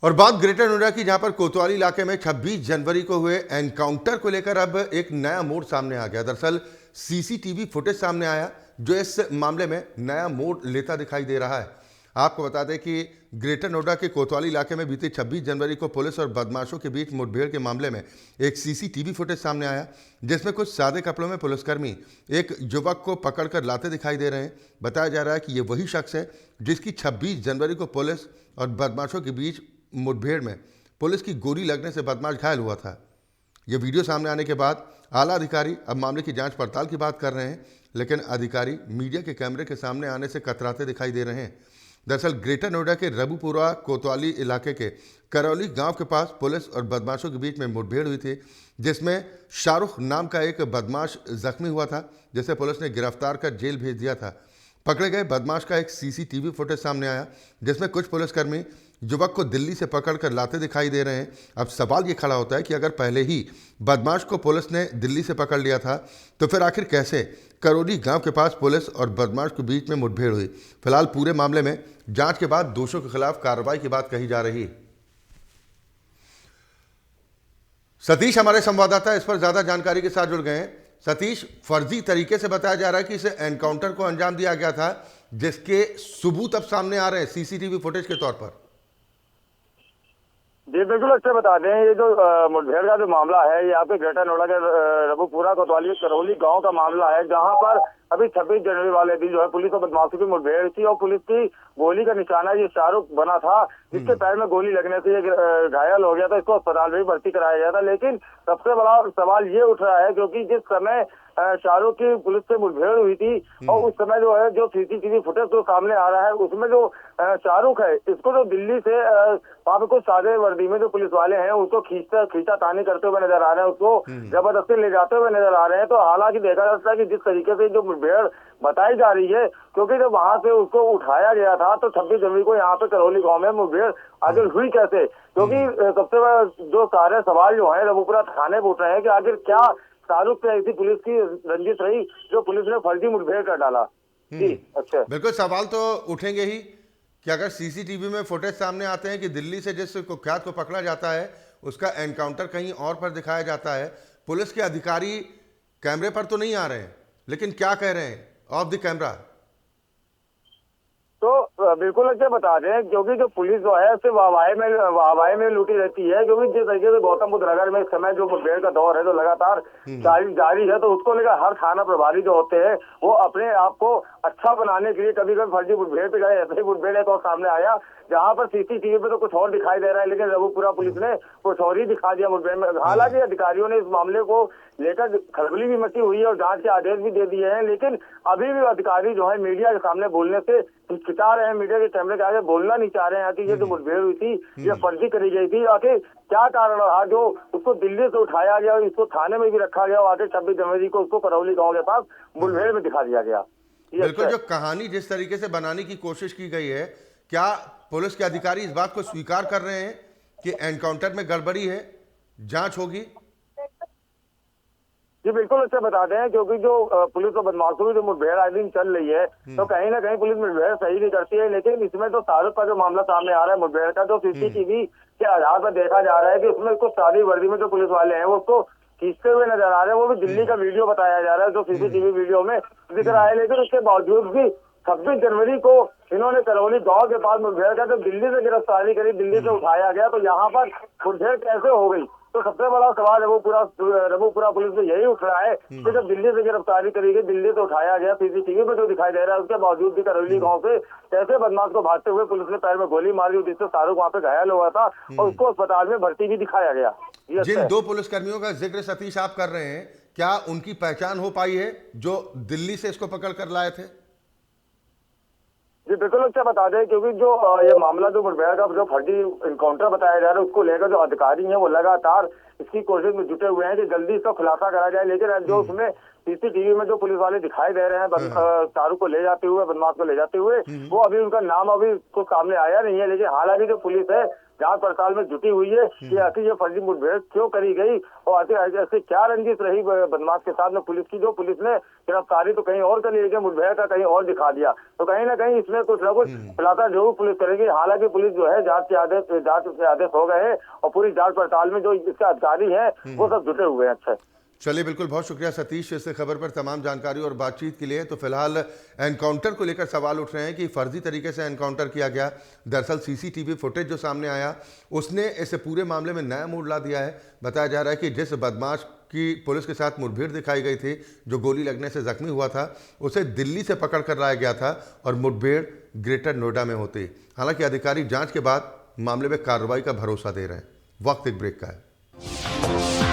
और बात ग्रेटर नोएडा की, जहां पर कोतवाली इलाके में 26 जनवरी को हुए एनकाउंटर को लेकर अब एक नया मोड़ सामने आ गया। दरअसल सीसीटीवी फुटेज सामने आया जो इस मामले में नया मोड़ लेता दिखाई दे रहा है। आपको बता दें कि ग्रेटर नोएडा के कोतवाली इलाके में बीते 26 जनवरी को पुलिस और बदमाशों के बीच मुठभेड़ के मामले में एक सीसीटीवी फुटेज सामने आया, जिसमें कुछ सादे कपड़ों में पुलिसकर्मी एक युवक को पकड़कर लाते दिखाई दे रहे हैं। बताया जा रहा है कि ये वही शख्स है जिसकी 26 जनवरी को पुलिस और बदमाशों के बीच मुठभेड़ में पुलिस की गोली लगने से बदमाश घायल हुआ था। यह वीडियो सामने आने के बाद आला अधिकारी अब मामले की जांच पड़ताल की बात कर रहे हैं, लेकिन अधिकारी मीडिया के कैमरे के सामने आने से कतराते दिखाई दे रहे हैं। दरअसल ग्रेटर नोएडा के रबुपुरा कोतवाली इलाके के करौली गांव के पास पुलिस और बदमाशों के बीच में मुठभेड़ हुई थी, जिसमें शाहरुख नाम का एक बदमाश जख्मी हुआ था, जिसे पुलिस ने गिरफ्तार कर जेल भेज दिया था। पकड़े गए बदमाश का एक सीसीटीवी फुटेज सामने आया, जिसमें कुछ पुलिसकर्मी युवक को दिल्ली से पकड़कर लाते दिखाई दे रहे हैं। अब सवाल ये खड़ा होता है कि अगर पहले ही बदमाश को पुलिस ने दिल्ली से पकड़ लिया था, तो फिर आखिर कैसे करौली गांव के पास पुलिस और बदमाश के बीच में मुठभेड़ हुई। फिलहाल पूरे मामले में जांच के बाद दोषियों के खिलाफ कार्रवाई की बात कही जा रही है। सतीश हमारे संवाददाता इस पर ज्यादा जानकारी के साथ जुड़ गए हैं। सतीश, फर्जी तरीके से बताया जा रहा है कि इस एनकाउंटर को अंजाम दिया गया था, जिसके सबूत अब सामने आ रहे हैं सीसीटीवी फुटेज के तौर पर। जी बिल्कुल, अच्छे बता दें, ये जो मुठभेड़ का जो मामला है, ये आपके ग्रेटर नोएडा के रबुपुरा कोतवाली करौली गांव का मामला है, जहां पर अभी 26 जनवरी वाले दिन जो है पुलिस और बदमाशों की मुठभेड़ थी और पुलिस की गोली का निशाना ये शाहरुख बना था, जिसके पैर में गोली लगने से ये घायल हो गया था। इसको अस्पताल में भी भर्ती कराया गया था। लेकिन सबसे बड़ा सवाल ये उठ रहा है, क्योंकि जिस समय शाहरुख की पुलिस से मुठभेड़ हुई थी और उस समय जो है जो सीसीटीवी फुटेज जो सामने आ रहा है, उसमें जो शाहरुख है, इसको जो दिल्ली से वहां पे कुछ सादे वर्दी में जो पुलिस वाले हैं उसको खींचातानी करते हुए नजर आ रहे हैं, उसको जबरदस्ती ले जाते हुए नजर आ रहे हैं। तो हालांकि देखा जा सकता है कि जिस तरीके से जो मुठभेड़ बताई जा रही है, क्योंकि जब वहां से उसको उठाया गया था तो 26 जनवरी को यहाँ पे करौली गांव में मुठभेड़ आखिर हुई कैसे, क्योंकि सबसे बड़ा जो सारे सवाल जो है रबुपुरा थाने पे उठ रहे हैं कि आखिर क्या शाहरुख पे ऐसी पुलिस की रंजिश रही जो पुलिस ने फर्जी मुठभेड़ कर डाला। जी अच्छा, बिल्कुल, सवाल तो उठेंगे ही कि अगर सीसीटीवी में फुटेज सामने आते हैं कि दिल्ली से जिस कुख्यात को पकड़ा जाता है उसका एनकाउंटर कहीं और पर दिखाया जाता है, पुलिस के अधिकारी कैमरे पर तो नहीं आ रहे हैं, लेकिन क्या कह रहे हैं ऑफ द कैमरा। तो बिल्कुल अच्छे बता दें, क्योंकि जो पुलिस जो है सिर्फ हवाई में लूटी रहती है, क्योंकि जिस तरीके से गौतम बुद्ध नगर में इस समय जो मुठभेड़ का दौर है जो लगातार जारी है, तो उसको लेकर हर थाना प्रभारी जो होते हैं वो अपने आप को अच्छा बनाने के लिए कभी कभी फर्जी मुठभेड़ पे गए। ऐसे ही मुठभेड़ एक और सामने आया जहां पर सीसीटीवी पे तो कुछ और दिखाई दे रहा है, लेकिन रबुपुरा पुलिस ने कुछ और ही दिखा दिया मुठभेड़ में। हालांकि अधिकारियों ने इस मामले को लेकर खलबली भी मची हुई है और जांच के आदेश भी दे दिए हैं, लेकिन अभी भी अधिकारी जो है मीडिया के सामने बोलने से हिचकिचा रहे हैं, मीडिया के कैमरे के आगे बोलना नहीं चाह रहे हैं कि ये जो मुठभेड़ हुई थी ये फर्जी करी गई थी। आखिर क्या कारण रहा जो उसको दिल्ली से उठाया गया और इसको थाने में भी रखा गया और आखिर 26 जनवरी को उसको करौली गांव के पास मुठभेड़ में दिखा दिया गया। बिल्कुल, जो कहानी जिस तरीके से बनाने की कोशिश की गई है, क्या पुलिस के अधिकारी इस बात को स्वीकार कर रहे हैं कि एनकाउंटर में गड़बड़ी है, जांच होगी। जी बिल्कुल अच्छे बता दें, क्योंकि जो पुलिस और बदमाशों की जो मुठभेड़ आए दिन चल रही है, तो कहीं ना कहीं पुलिस मुठभेड़ सही नहीं करती है। लेकिन इसमें तो शाहरुख का जो मामला सामने आ रहा है मुठभेड़ का, जो सीसीटीवी के आधार पर देखा जा रहा है कि उसमें कुछ सादी वर्दी में जो पुलिस वाले हैं वो उसको खींचते हुए नजर आ रहे हैं। वो भी दिल्ली का वीडियो बताया जा रहा है जो सीसीटीवी वीडियो में दिख रहा है। लेकिन उसके बावजूद भी 26 जनवरी को इन्होंने करौली गांव के पास मुठभेड़ का जब दिल्ली से गिरफ्तारी करी, दिल्ली से उठाया गया, तो यहाँ पर मुठभेड़ कैसे हो गई। तो सबसे बड़ा सवाल रबुपुरा पुलिस में यही उठ रहा है कि जब दिल्ली से गिरफ्तारी करी गई, दिल्ली से उठाया गया, सीसीटीवी में जो दिखाई दे रहा है, उसके बावजूद भी करौली गांव से कैसे बदमाश को भागते हुए पुलिस ने पैर में गोली मारी, जिससे शाहरुख वहां पे घायल हुआ था और उसको अस्पताल में भर्ती भी दिखाया गया। जिन दो पुलिसकर्मियों का जिक्र सतीश आप कर रहे हैं, क्या उनकी पहचान हो पाई है जो दिल्ली से इसको पकड़ कर लाए थे। जी बिल्कुल अच्छा बता दें, क्योंकि जो ये मामला जो मुठभेड़ का जो फर्जी इनकाउंटर बताया जा रहा है उसको लेकर जो अधिकारी हैं वो लगातार इसकी कोशिश में जुटे हुए हैं कि जल्दी इसका खुलासा करा जाए। लेकिन जो उसमें सीसीटीवी में जो पुलिस वाले दिखाई दे रहे हैं शाहरुख को ले जाते हुए, बदमाश को ले जाते हुए, वो अभी उनका नाम अभी कुछ सामने आया नहीं है। लेकिन हालांकि जो पुलिस है जांच पड़ताल में जुटी हुई है कि आखिर ये फर्जी मुठभेड़ क्यों करी गई और आखिर ऐसे क्या रंजिश रही बदमाश के साथ में पुलिस की, जो पुलिस ने गिरफ्तारी तो कहीं और कर ली है, मुठभेड़ का कहीं और दिखा दिया। तो कहीं ना कहीं इसमें कुछ ना कुछ खुलासा जरूर पुलिस करेगी। हालांकि पुलिस जो है जांच के आदेश हो गए हैं और पूरी जांच पड़ताल में जो इसके अधिकारी हैं वो सब जुटे हुए हैं। अच्छा, चलिए, बिल्कुल, बहुत शुक्रिया सतीश इस खबर पर तमाम जानकारी और बातचीत के लिए। तो फिलहाल एनकाउंटर को लेकर सवाल उठ रहे हैं कि फर्जी तरीके से एनकाउंटर किया गया। दरअसल सीसीटीवी फुटेज जो सामने आया उसने इस पूरे मामले में नया मोड़ ला दिया है। बताया जा रहा है कि जिस बदमाश की पुलिस के साथ मुठभेड़ दिखाई गई थी, जो गोली लगने से जख्मी हुआ था, उसे दिल्ली से पकड़ कर लाया गया था और मुठभेड़ ग्रेटर नोएडा में होती। हालांकि अधिकारी जांच के बाद मामले में कार्रवाई का भरोसा दे रहे हैं। वक्त एक ब्रेक का है।